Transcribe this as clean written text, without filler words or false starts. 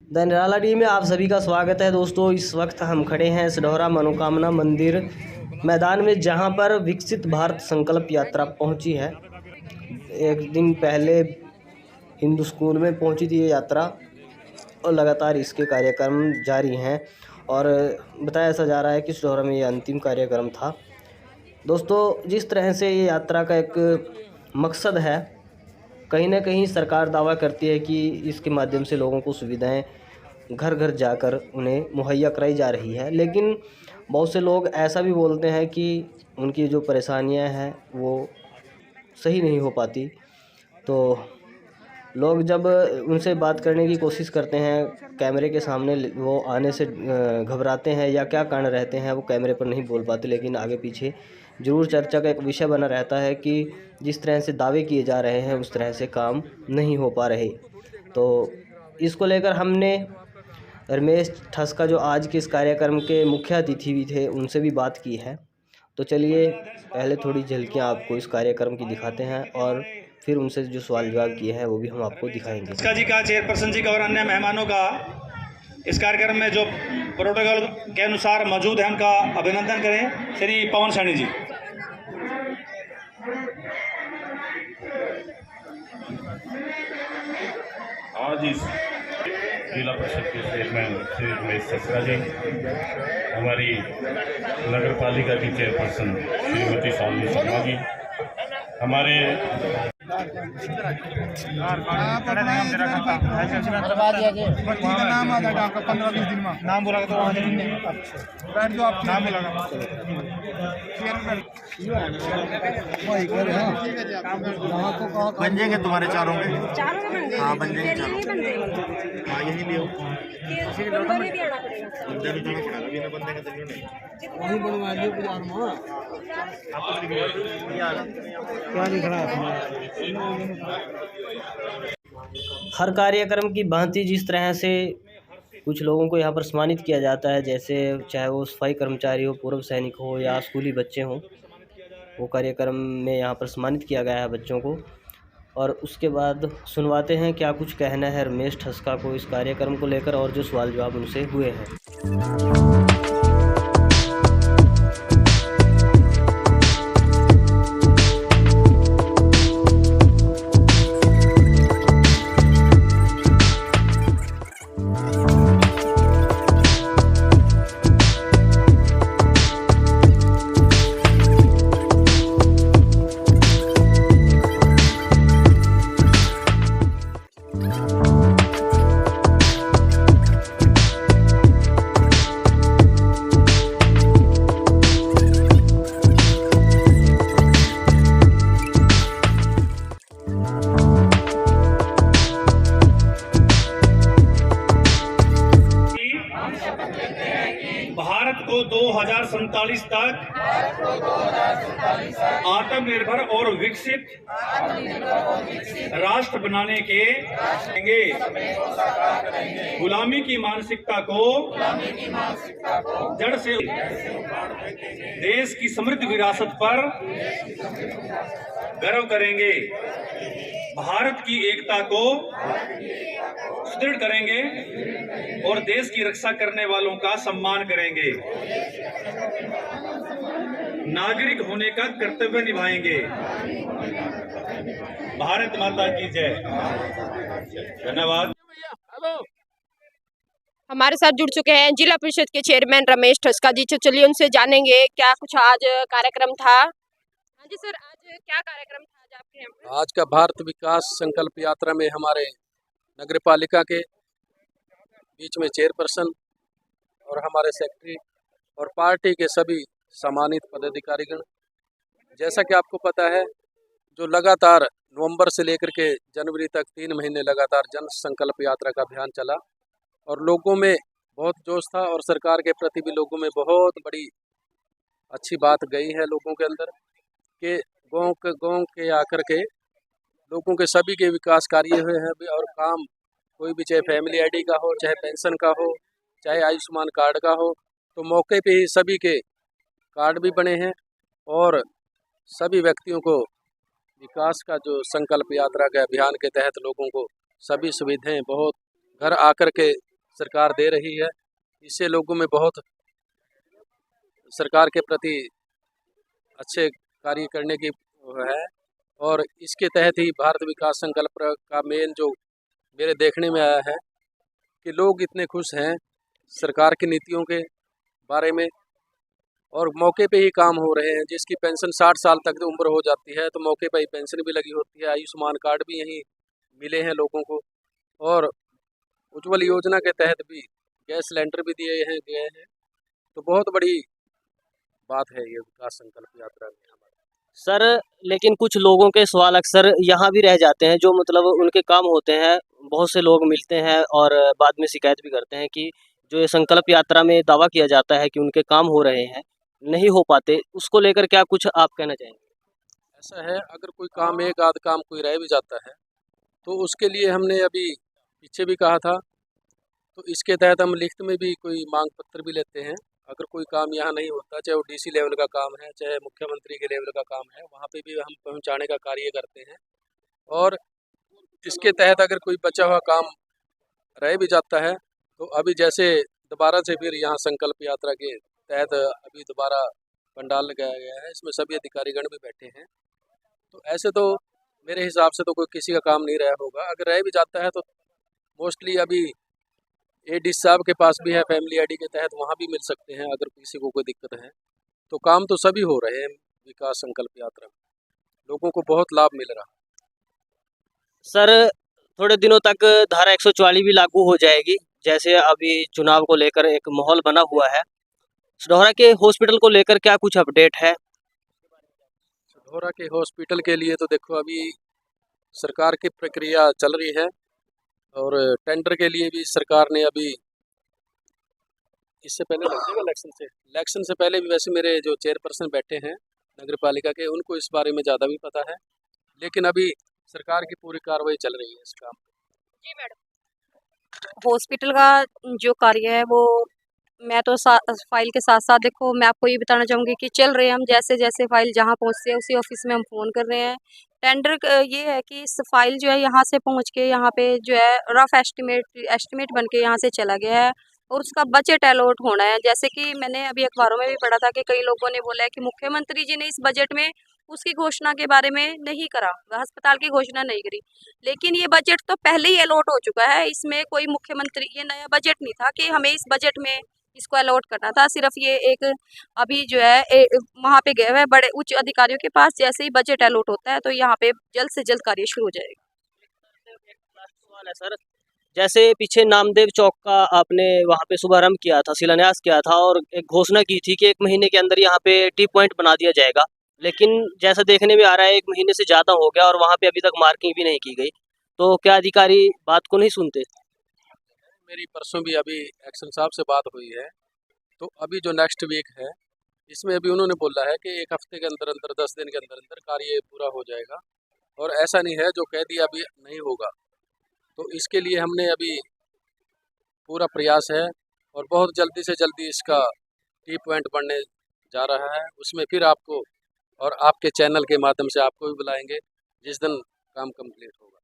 The Nirala TV में आप सभी का स्वागत है दोस्तों। इस वक्त हम खड़े हैं सिढौरा मनोकामना मंदिर मैदान में, जहां पर विकसित भारत संकल्प यात्रा पहुंची है। एक दिन पहले हिंदू स्कूल में पहुंची थी ये यात्रा और लगातार इसके कार्यक्रम जारी हैं और बताया ऐसा जा रहा है कि सिढौरा में ये अंतिम कार्यक्रम था। दोस्तों, जिस तरह से ये यात्रा का एक मकसद है, कहीं ना कहीं सरकार दावा करती है कि इसके माध्यम से लोगों को सुविधाएं घर घर जाकर उन्हें मुहैया कराई जा रही है, लेकिन बहुत से लोग ऐसा भी बोलते हैं कि उनकी जो परेशानियां हैं वो सही नहीं हो पाती। तो लोग जब उनसे बात करने की कोशिश करते हैं कैमरे के सामने, वो आने से घबराते हैं या क्या कारण रहते हैं वो कैमरे पर नहीं बोल पाते, लेकिन आगे पीछे ज़रूर चर्चा का एक विषय बना रहता है कि जिस तरह से दावे किए जा रहे हैं उस तरह से काम नहीं हो पा रहे। तो इसको लेकर हमने रमेश ठस्का, जो आज के इस कार्यक्रम के मुख्य अतिथि भी थे, उनसे भी बात की है। तो चलिए पहले थोड़ी झलकियाँ आपको इस कार्यक्रम की दिखाते हैं और फिर उनसे जो सवाल जवाब किए हैं वो भी हम आपको दिखाएंगे। ठस्का जी का, चेयरपर्सन जी का और अन्य मेहमानों का इस कार्यक्रम में जो प्रोटोकॉल के अनुसार मौजूद हैं उनका अभिनंदन करें। श्री पवन सैनी जी। आज इस जिला परिषद के चेयरमैन श्री रमेश ठस्का जी, हमारी नगर पालिका की चेयरपर्सन श्रीमती शालिनी शर्मा जी, हमारे नाम बोला तो नाम बन जाएंगे तुम्हारे चारों में। हाँ बन जाएंगे चारों। हाँ यही भी हो हर कार्यक्रम की भांति जिस तरह से कुछ लोगों को यहाँ पर सम्मानित किया जाता है, जैसे चाहे वो सफाई कर्मचारी हो, पूर्व सैनिक हो या स्कूली बच्चे हों, वो कार्यक्रम में यहाँ पर सम्मानित किया गया है बच्चों को। और उसके बाद सुनवाते हैं क्या कुछ कहना है रमेश ठस्का को इस कार्यक्रम को लेकर और जो सवाल जवाब उनसे हुए हैं। भारत को 2047 तक आत्मनिर्भर और विकसित राष्ट्र बनाने के गुलामी की मानसिकता को जड़ से देश की समृद्ध विरासत पर गर्व करेंगे, भारत की एकता को सुदृढ़ करेंगे और देश की रक्षा करने वालों का सम्मान करेंगे, नागरिक होने का कर्तव्य निभाएंगे। भारत माता की जय। धन्यवाद। हमारे साथ जुड़ चुके हैं जिला परिषद के चेयरमैन रमेश ठस्का जी। चलिए उनसे जानेंगे क्या कुछ आज कार्यक्रम था। हाँ जी सर, आज क्या कार्यक्रम था आज आपके यहाँ पे? आज का भारत विकास संकल्प यात्रा में हमारे नगर पालिका के बीच में चेयरपर्सन और हमारे सेक्रेटरी और पार्टी के सभी सम्मानित पदाधिकारीगण, जैसा कि आपको पता है, जो लगातार नवंबर से लेकर के जनवरी तक 3 महीने लगातार जन संकल्प यात्रा का अभियान चला और लोगों में बहुत जोश था और सरकार के प्रति भी लोगों में बहुत बड़ी अच्छी बात गई है लोगों के अंदर कि गाँव के आकर के लोगों के सभी के विकास कार्य हुए हैं और काम कोई भी, चाहे फैमिली आईडी का हो, चाहे पेंशन का हो, चाहे आयुष्मान कार्ड का हो, तो मौके पे ही सभी के कार्ड भी बने हैं और सभी व्यक्तियों को विकास का जो संकल्प यात्रा के अभियान के तहत लोगों को सभी सुविधाएं बहुत घर आकर के सरकार दे रही है। इससे लोगों में बहुत सरकार के प्रति अच्छे कार्य करने की वो है। और इसके तहत ही भारत विकास संकल्प का मेन जो मेरे देखने में आया है कि लोग इतने खुश हैं सरकार की नीतियों के बारे में, और मौके पे ही काम हो रहे हैं। जिसकी पेंशन 60 साल तक उम्र हो जाती है तो मौके पे ही पेंशन भी लगी होती है। आयुष्मान कार्ड भी यहीं मिले हैं लोगों को, और उज्ज्वल योजना के तहत भी गैस सिलेंडर भी दिए गए हैं। तो बहुत बड़ी बात है ये विकास संकल्प यात्रा में हमारे। सर लेकिन कुछ लोगों के सवाल अक्सर यहाँ भी रह जाते हैं, जो मतलब उनके काम होते हैं, बहुत से लोग मिलते हैं और बाद में शिकायत भी करते हैं कि जो ये संकल्प यात्रा में दावा किया जाता है कि उनके काम हो रहे हैं, नहीं हो पाते। उसको लेकर क्या कुछ आप कहना चाहेंगे? ऐसा है, अगर कोई काम एक आध काम कोई रह भी जाता है तो उसके लिए हमने अभी पीछे भी कहा था, तो इसके तहत हम लिखित में भी कोई मांग पत्र भी लेते हैं। अगर कोई काम यहाँ नहीं होता, चाहे वो डीसी लेवल का काम है, चाहे मुख्यमंत्री के लेवल का काम है, वहाँ पे भी हम पहुँचाने का कार्य करते हैं। और इसके तहत अगर कोई बचा हुआ काम रह भी जाता है तो अभी जैसे दोबारा से फिर यहाँ संकल्प यात्रा के तहत अभी दोबारा पंडाल लगाया गया है, इसमें सभी अधिकारीगण भी बैठे हैं। तो ऐसे तो मेरे हिसाब से तो कोई किसी का काम नहीं रहा होगा। अगर रह भी जाता है तो मोस्टली अभी एडी साहब के पास भी है, फैमिली आईडी के तहत वहाँ भी मिल सकते हैं अगर किसी को कोई दिक्कत है। तो काम तो सभी हो रहे हैं विकास संकल्प यात्रा में, लोगों को बहुत लाभ मिल रहा है। सर थोड़े दिनों तक धारा 144 भी लागू हो जाएगी, जैसे अभी चुनाव को लेकर एक माहौल बना हुआ है। सढौरा के हॉस्पिटल को लेकर क्या कुछ अपडेट है? सढौरा के हॉस्पिटल के लिए तो देखो अभी सरकार की प्रक्रिया चल रही है, और टेंडर के लिए भी सरकार ने अभी इससे पहले इलेक्शन से पहले भी वैसे मेरे जो चेयरपर्सन बैठे हैं नगर पालिका के, उनको इस बारे में ज़्यादा भी पता है। लेकिन अभी सरकार की पूरी कार्रवाई चल रही है इस काम पे। जी मैडम, हॉस्पिटल का जो कार्य है वो मैं तो फाइल के साथ साथ देखो मैं आपको ये बताना चाहूँगी कि चल रहे हैं हम, जैसे जैसे फाइल जहाँ पहुँचते हैं उसी ऑफिस में हम फ़ोन कर रहे हैं। टेंडर ये है कि इस फाइल जो है यहाँ से पहुँच के यहाँ पे जो है रफ एस्टिमेट बन के यहाँ से चला गया है, और उसका बजट अलॉट होना है। जैसे कि मैंने अभी अखबारों में भी पढ़ा था कि कई लोगों ने बोला है कि मुख्यमंत्री जी ने इस बजट में उसकी घोषणा के बारे में नहीं करा, अस्पताल की घोषणा नहीं करी। लेकिन ये बजट तो पहले ही अलॉट हो चुका है, इसमें कोई मुख्यमंत्री ये नया बजट नहीं था कि हमें इस बजट में इसको अलॉट करना था। सिर्फ ये एक अभी जो है वहाँ पे गए हुए बड़े उच्च अधिकारियों के पास, जैसे ही बजट अलॉट होता है तो यहाँ पे जल्द से जल्द कार्य शुरू हो जाएगा। सवाल है सर, जैसे पीछे नामदेव चौक का आपने वहाँ पे शुभारंभ किया था, शिलान्यास किया था और एक घोषणा की थी कि 1 महीने के अंदर यहाँ पे टी पॉइंट बना दिया जाएगा, लेकिन जैसा देखने में आ रहा है 1 महीने से ज़्यादा हो गया और वहाँ पे अभी तक मार्किंग भी नहीं की गई। तो क्या अधिकारी बात को नहीं सुनते? मेरी परसों भी अभी एक्शन साहब से बात हुई है, तो अभी जो नेक्स्ट वीक है इसमें अभी उन्होंने बोला है कि 1 हफ्ते के अंदर अंदर 10 दिन के अंदर अंदर कार्य पूरा हो जाएगा। और ऐसा नहीं है जो कह दिया अभी नहीं होगा। तो इसके लिए हमने अभी पूरा प्रयास है, और बहुत जल्दी से जल्दी इसका टी पॉइंट बनने जा रहा है। उसमें फिर आपको और आपके चैनल के माध्यम से आपको भी बुलाएंगे जिस दिन काम कंप्लीट होगा।